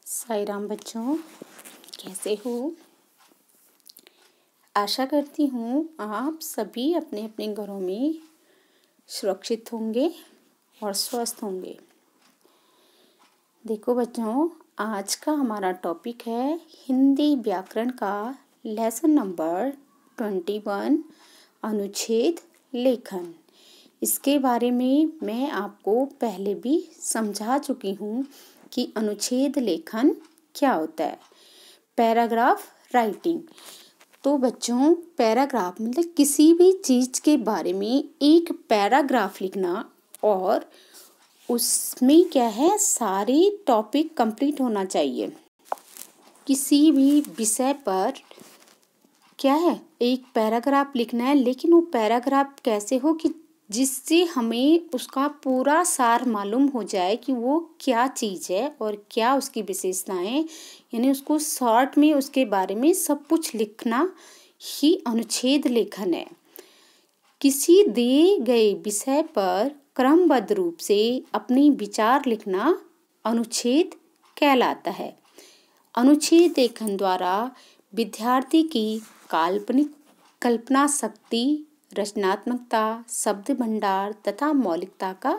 साई राम बच्चों, कैसे हो? आशा करती हूँ आप सभी अपने अपने घरों में सुरक्षित होंगे और स्वस्थ होंगे। देखो बच्चों, आज का हमारा टॉपिक है हिंदी व्याकरण का लेसन नंबर 21 अनुच्छेद लेखन। इसके बारे में मैं आपको पहले भी समझा चुकी हूँ कि अनुच्छेद लेखन क्या होता है। Paragraph writing. तो बच्चों, पैराग्राफ मतलब किसी भी चीज़ के बारे में एक पैराग्राफ लिखना और उसमें क्या है, सारे टॉपिक कंप्लीट होना चाहिए। किसी भी विषय पर क्या है, एक पैराग्राफ लिखना है, लेकिन वो पैराग्राफ कैसे हो कि जिससे हमें उसका पूरा सार मालूम हो जाए कि वो क्या चीज़ है और क्या उसकी विशेषताएं, यानी उसको शॉर्ट में उसके बारे में सब कुछ लिखना ही अनुच्छेद लेखन है। किसी दिए गए विषय पर क्रमबद्ध रूप से अपनी विचार लिखना अनुच्छेद कहलाता है। अनुच्छेद लेखन द्वारा विद्यार्थी की काल्पनिक कल्पना शक्ति, रचनात्मकता, शब्द भंडार तथा मौलिकता का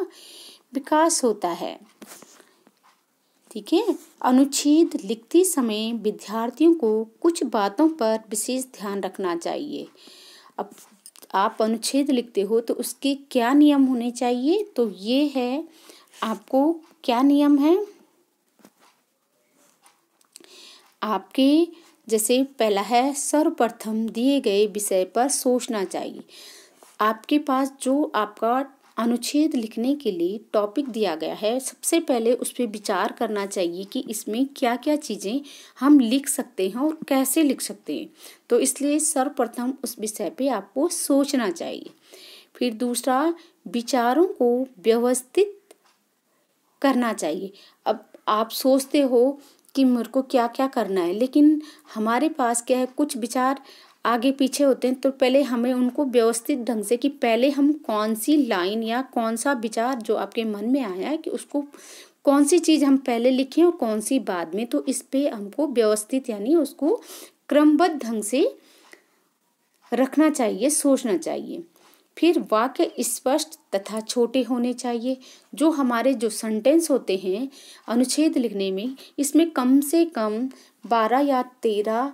विकास होता है। ठीक है। अनुच्छेद लिखते समय विद्यार्थियों को कुछ बातों पर विशेष ध्यान रखना चाहिए। अब आप अनुच्छेद लिखते हो तो उसके क्या नियम होने चाहिए, तो ये है, आपको क्या नियम है आपके, जैसे पहला है, सर्वप्रथम दिए गए विषय पर सोचना चाहिए। आपके पास जो आपका अनुच्छेद लिखने के लिए टॉपिक दिया गया है, सबसे पहले उस पर विचार करना चाहिए कि इसमें क्या क्या चीज़ें हम लिख सकते हैं और कैसे लिख सकते हैं। तो इसलिए सर्वप्रथम उस विषय पे आपको सोचना चाहिए। फिर दूसरा, विचारों को व्यवस्थित करना चाहिए। अब आप सोचते हो कि मेरे को क्या क्या करना है, लेकिन हमारे पास क्या है, कुछ विचार आगे पीछे होते हैं, तो पहले हमें उनको व्यवस्थित ढंग से, कि पहले हम कौन सी लाइन या कौन सा विचार जो आपके मन में आया है कि उसको कौन सी चीज़ हम पहले लिखें और कौन सी बाद में, तो इस पे हमको व्यवस्थित यानी उसको क्रमबद्ध ढंग से रखना चाहिए, सोचना चाहिए। फिर वाक्य स्पष्ट तथा छोटे होने चाहिए। जो हमारे जो सेंटेंस होते हैं अनुच्छेद लिखने में, इसमें कम से कम 12 या 13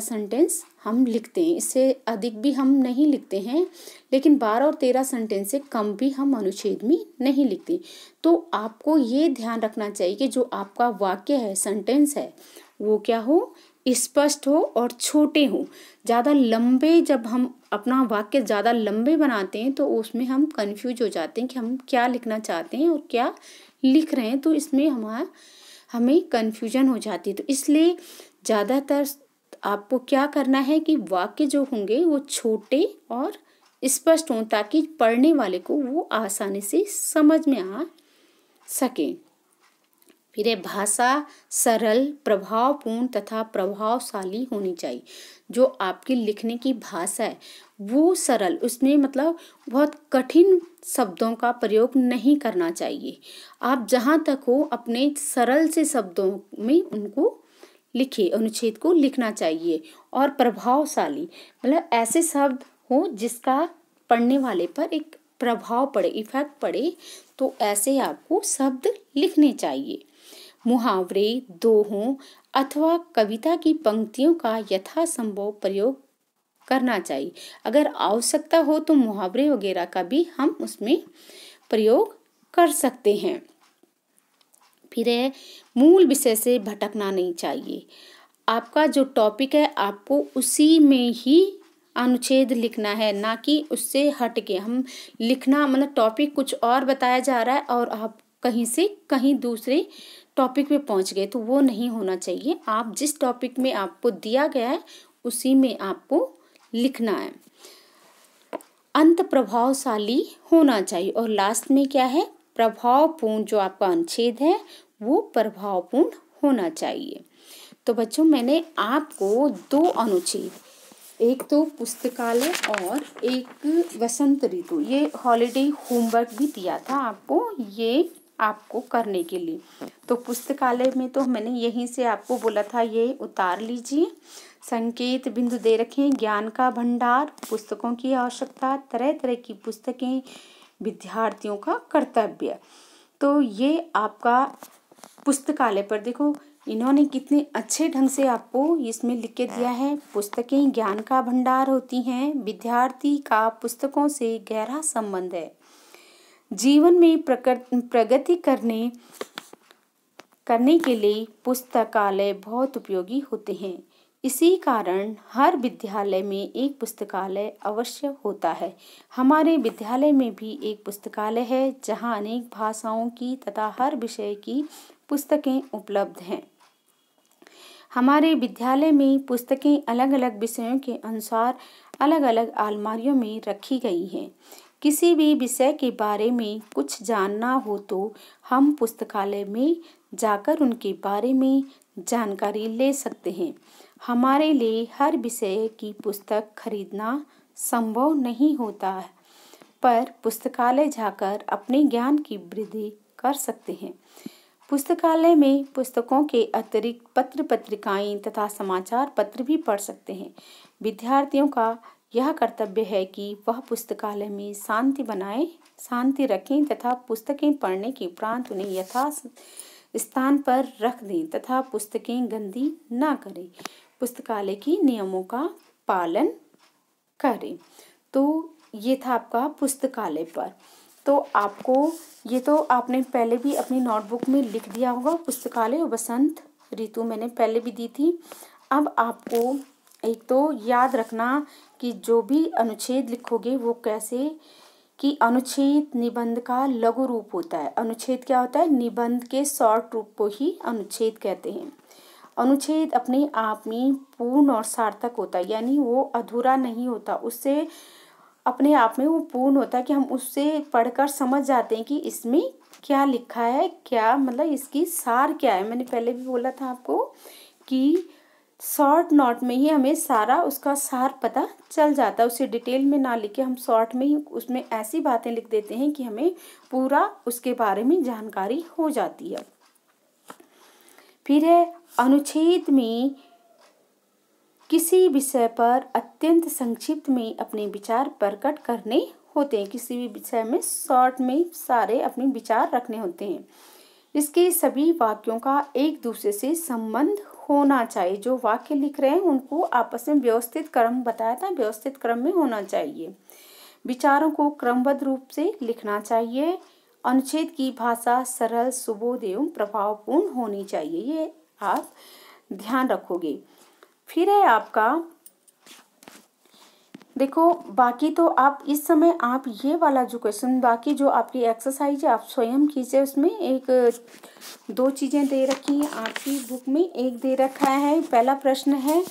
सेंटेंस हम लिखते हैं। इससे अधिक भी हम नहीं लिखते हैं, लेकिन 12 और 13 सेंटेंस से कम भी हम अनुच्छेद में नहीं लिखते। तो आपको ये ध्यान रखना चाहिए कि जो आपका वाक्य है, सेंटेंस है, वो क्या हो, स्पष्ट हो और छोटे हो। ज़्यादा लंबे, जब हम अपना वाक्य ज़्यादा लंबे बनाते हैं तो उसमें हम कंफ्यूज हो जाते हैं कि हम क्या लिखना चाहते हैं और क्या लिख रहे हैं, तो इसमें हमें कंफ्यूजन हो जाती है। तो इसलिए ज़्यादातर आपको क्या करना है कि वाक्य जो होंगे वो छोटे और स्पष्ट हों, ताकि पढ़ने वाले को वो आसानी से समझ में आ सके। फिर है, भाषा सरल, प्रभावपूर्ण तथा प्रभावशाली होनी चाहिए। जो आपकी लिखने की भाषा है वो सरल, उसमें मतलब बहुत कठिन शब्दों का प्रयोग नहीं करना चाहिए। आप जहाँ तक हो अपने सरल से शब्दों में उनको लिखिए, अनुच्छेद को लिखना चाहिए। और प्रभावशाली मतलब ऐसे शब्द हो जिसका पढ़ने वाले पर एक प्रभाव पड़े, इफेक्ट पड़े, तो ऐसे आपको शब्द लिखने चाहिए। मुहावरे, दोहों अथवा कविता की पंक्तियों का यथासंभव प्रयोग करना चाहिए। अगर आवश्यकता हो तो मुहावरे वगैरह का भी हम उसमें प्रयोग कर सकते हैं। फिर है, मूल विषय से भटकना नहीं चाहिए। आपका जो टॉपिक है आपको उसी में ही अनुच्छेद लिखना है, ना कि उससे हट के हम लिखना, मतलब टॉपिक कुछ और बताया जा रहा है और आप कहीं से कहीं दूसरे टॉपिक पे पहुंच गए, तो वो नहीं होना चाहिए। आप जिस टॉपिक में आपको दिया गया है उसी में आपको लिखना है। अंत प्रभावशाली होना चाहिए। और लास्ट में क्या है, प्रभावपूर्ण, जो आपका अनुच्छेद है वो प्रभावपूर्ण होना चाहिए। तो बच्चों, मैंने आपको 2 अनुच्छेद, एक तो पुस्तकालय और एक वसंत ऋतु, ये हॉलीडे होमवर्क भी दिया था आपको। ये आपको करने के लिए। तो पुस्तकालय में तो मैंने यहीं से आपको बोला था, ये उतार लीजिए। संकेत बिंदु दे रखें, ज्ञान का भंडार, पुस्तकों की आवश्यकता, तरह तरह की पुस्तकें, विद्यार्थियों का कर्तव्य। तो ये आपका पुस्तकालय पर देखो इन्होंने कितने अच्छे ढंग से आपको इसमें लिख के दिया है। पुस्तकें ज्ञान का भंडार होती हैं, विद्यार्थी का पुस्तकों से गहरा संबंध है, जीवन में प्रगति करने के लिए पुस्तकालय बहुत उपयोगी होते हैं। इसी कारण हर विद्यालय में एक पुस्तकालय अवश्य होता है। हमारे विद्यालय में भी एक पुस्तकालय है जहां अनेक भाषाओं की तथा हर विषय की पुस्तकें उपलब्ध हैं। हमारे विद्यालय में पुस्तकें अलग अलग विषयों के अनुसार अलग अलग अलमारियों में रखी गई हैं। किसी भी विषय के बारे में कुछ जानना हो तो हम पुस्तकालय में जाकर उनके बारे में जानकारी ले सकते हैं। हमारे लिए हर विषय की पुस्तक खरीदना संभव नहीं होता है, पर पुस्तकालय जाकर अपने ज्ञान की वृद्धि कर सकते हैं। पुस्तकालय में पुस्तकों के अतिरिक्त पत्र पत्रिकाएं तथा समाचार पत्र भी पढ़ सकते हैं। विद्यार्थियों का यह कर्तव्य है कि वह पुस्तकालय में शांति रखें तथा पुस्तकें पढ़ने के उपरांत उन्हें यथा स्थान पर रख दें तथा पुस्तकें गंदी ना करें। पुस्तकालय के नियमों का पालन करें। तो ये था आपका पुस्तकालय पर। तो आपको ये तो आपने पहले भी अपनी नोटबुक में लिख दिया होगा, पुस्तकालय और बसंत ऋतु मैंने पहले भी दी थी। अब आपको एक तो याद रखना कि जो भी अनुच्छेद लिखोगे वो कैसे, कि अनुच्छेद निबंध का लघु रूप होता है। अनुच्छेद क्या होता है? निबंध के शॉर्ट रूप को ही अनुच्छेद कहते हैं। अनुच्छेद अपने आप में पूर्ण और सार्थक होता है, यानी वो अधूरा नहीं होता, उससे अपने आप में वो पूर्ण होता है कि हम उससे पढ़कर समझ जाते हैं कि इसमें क्या लिखा है, क्या मतलब इसकी सार क्या है। मैंने पहले भी बोला था आपको कि शॉर्ट नोट में ही हमें सारा उसका सार पता चल जाता है। उसे डिटेल में ना लिखे हम शॉर्ट में ही उसमें ऐसी बातें लिख देते हैं कि हमें पूरा उसके बारे में जानकारी हो जाती है। फिर है अनुच्छेद में किसी विषय पर अत्यंत संक्षिप्त में अपने विचार प्रकट करने होते हैं। किसी भी विषय में शॉर्ट में सारे अपने विचार रखने होते हैं। इसके सभी वाक्यों का एक दूसरे से संबंध होना चाहिए। जो वाक्य लिख रहे हैं उनको आपस में व्यवस्थित क्रम बताया था, व्यवस्थित क्रम में होना चाहिए। विचारों को क्रमबद्ध रूप से लिखना चाहिए। अनुच्छेद की भाषा सरल, सुबोध एवं प्रभावपूर्ण होनी चाहिए। ये आप ध्यान रखोगे। फिर है आपका देखो, बाकी तो आप इस समय आप ये वाला जो क्वेश्चन, बाकी जो आपकी एक्सरसाइज है आप स्वयं कीजिए। उसमें एक दो चीजें दे रखी हैं आपकी बुक में। एक दे रखा है, पहला प्रश्न है,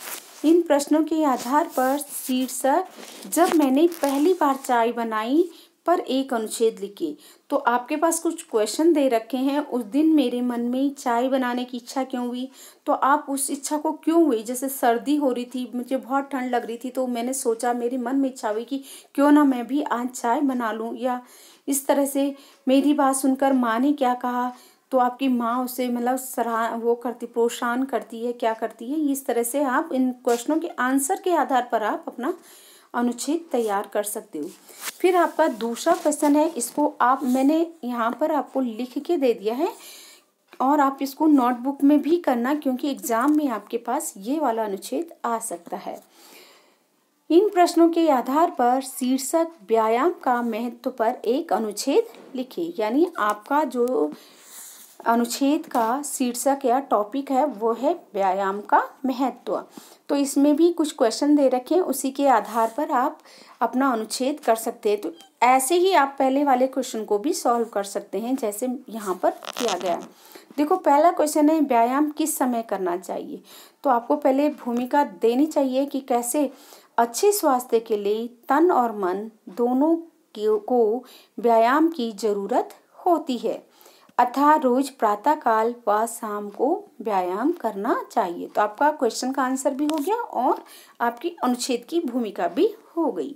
इन प्रश्नों के आधार पर शीर्षक जब मैंने पहली बार चाय बनाई पर एक अनुच्छेद लिखी। तो आपके पास कुछ क्वेश्चन दे रखे हैं, उस दिन मेरे मन में चाय बनाने की इच्छा क्यों हुई। तो आप उस इच्छा को क्यों हुई, जैसे सर्दी हो रही थी, मुझे बहुत ठंड लग रही थी, तो मैंने सोचा, मेरे मन में इच्छा हुई कि क्यों ना मैं भी आज चाय बना लूं। या इस तरह से मेरी बात सुनकर माँ ने क्या कहा, तो आपकी माँ उसे मतलब वो करती, प्रोत्साहन करती है, क्या करती है। इस तरह से आप इन क्वेश्चनों के आंसर के आधार पर आप अपना अनुच्छेद तैयार कर सकते हो। फिर आपका दूसरा क्वेश्चन है, इसको आप मैंने यहाँ पर आपको लिख के दे दिया है और आप इसको नोटबुक में भी करना, क्योंकि एग्जाम में आपके पास ये वाला अनुच्छेद आ सकता है। इन प्रश्नों के आधार पर शीर्षक व्यायाम का महत्व पर एक अनुच्छेद लिखिए। यानी आपका जो अनुच्छेद का शीर्षक या टॉपिक है वो है व्यायाम का महत्व। तो इसमें भी कुछ क्वेश्चन दे रखे हैं, उसी के आधार पर आप अपना अनुच्छेद कर सकते हैं। तो ऐसे ही आप पहले वाले क्वेश्चन को भी सॉल्व कर सकते हैं जैसे यहाँ पर किया गया। देखो, पहला क्वेश्चन है, व्यायाम किस समय करना चाहिए। तो आपको पहले भूमिका देनी चाहिए कि कैसे अच्छे स्वास्थ्य के लिए तन और मन दोनों को व्यायाम की जरूरत होती है, अतः रोज प्रातःकाल व शाम को व्यायाम करना चाहिए। तो आपका क्वेश्चन का आंसर भी हो गया और आपकी अनुच्छेद की भूमिका भी हो गई।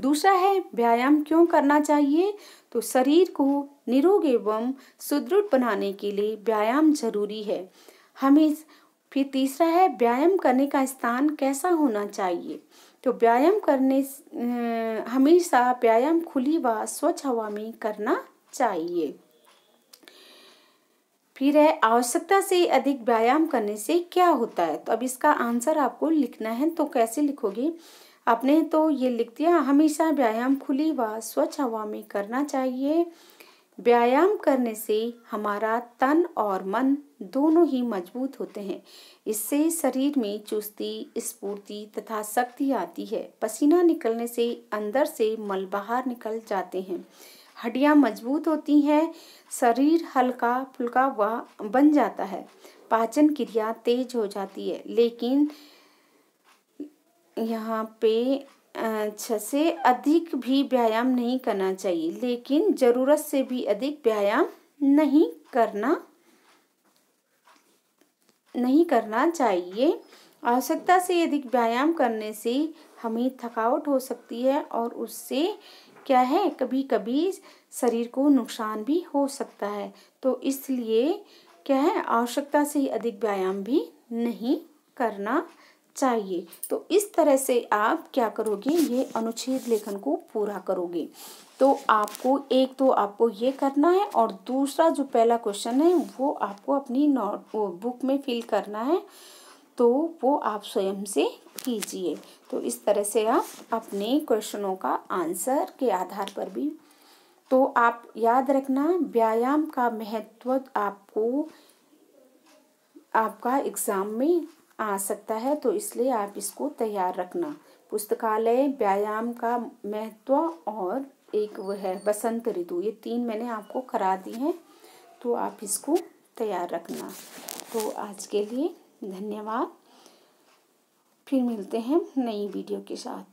दूसरा है, व्यायाम क्यों करना चाहिए। तो शरीर को निरोग एवं सुदृढ़ बनाने के लिए व्यायाम जरूरी है। हमें फिर तीसरा है व्यायाम करने का स्थान कैसा होना चाहिए। तो व्यायाम करने हमेशा व्यायाम खुली व स्वच्छ हवा में करना चाहिए। फिर है आवश्यकता से अधिक व्यायाम करने से क्या होता है। तो अब इसका आंसर आपको लिखना है। तो कैसे लिखोगे, आपने तो ये लिख दिया, हमेशा व्यायाम खुली व स्वच्छ हवा में करना चाहिए। व्यायाम करने से हमारा तन और मन दोनों ही मजबूत होते हैं। इससे शरीर में चुस्ती, स्फूर्ति तथा शक्ति आती है। पसीना निकलने से अंदर से मल बाहर निकल जाते हैं, हड्डियां मजबूत होती हैं, शरीर हल्का फुल्का व बन जाता है, पाचन क्रिया तेज हो जाती है। लेकिन यहाँ पे से अधिक भी व्यायाम नहीं करना चाहिए, लेकिन जरूरत से भी अधिक व्यायाम नहीं करना चाहिए। आवश्यकता से अधिक व्यायाम करने से हमें थकावट हो सकती है और उससे क्या है, कभी कभी शरीर को नुकसान भी हो सकता है। तो इसलिए क्या है, आवश्यकता से अधिक व्यायाम भी नहीं करना चाहिए। तो इस तरह से आप क्या करोगे, ये अनुच्छेद लेखन को पूरा करोगे। तो आपको ये करना है और दूसरा जो पहला क्वेश्चन है वो आपको अपनी बुक में फिल करना है, तो वो आप स्वयं से कीजिए। तो इस तरह से आप अपने क्वेश्चनों का आंसर के आधार पर भी, तो आप याद रखना व्यायाम का महत्व आपका एग्जाम में आ सकता है, तो इसलिए आप इसको तैयार रखना। पुस्तकालय, व्यायाम का महत्व और एक वो है बसंत ऋतु, ये 3 मैंने आपको करा दी हैं, तो आप इसको तैयार रखना। तो आज के लिए धन्यवाद, फिर मिलते हैं नई वीडियो के साथ।